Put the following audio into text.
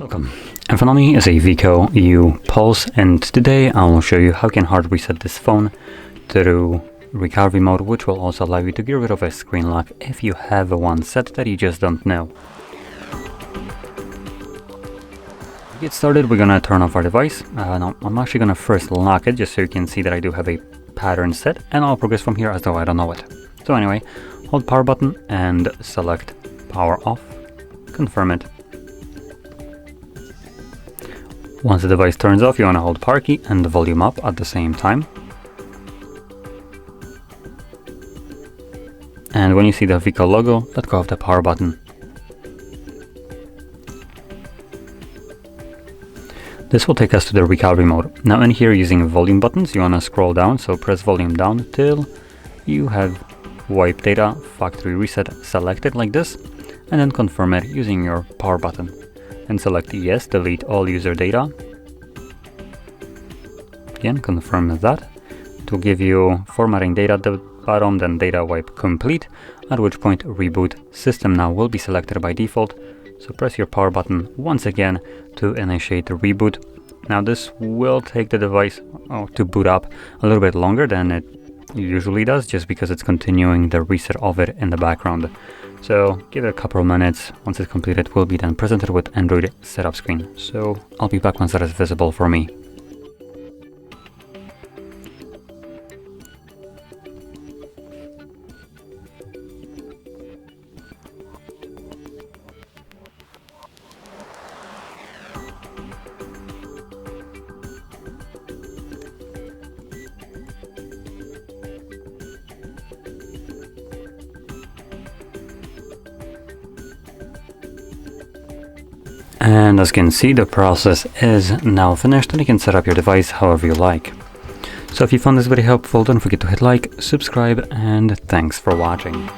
Welcome. In front of me is a WIKO U Pulse, and today I will show you how you can hard reset this phone through recovery mode, which will also allow you to get rid of a screen lock if you have one set that you just don't know. To get started, we're gonna turn off our device. Now, I'm actually gonna first lock it just so you can see that I do have a pattern set, and I'll progress from here as though I don't know it. So anyway, hold power button and select power off, confirm it. Once the device turns off, you want to hold power key and the volume up at the same time. And when you see the WIKO logo, let go of the power button. This will take us to the recovery mode. Now in here, using volume buttons, you want to scroll down, so press volume down till you have wipe data factory reset selected like this, and then confirm it using your power button. And select yes, delete all user data. Again, confirm that. It will give you formatting data at the bottom, then data wipe complete, at which point reboot system now will be selected by default. So press your power button once again to initiate the reboot. Now this will take the device to boot up a little bit longer than it usually does, just because it's continuing the reset of it in the background. So give it a couple of minutes. Once it's completed, we'll be then presented with Android setup screen. So I'll be back once that is visible for me. And as you can see, the process is now finished, and you can set up your device however you like. So if you found this video helpful, don't forget to hit like, subscribe, and thanks for watching.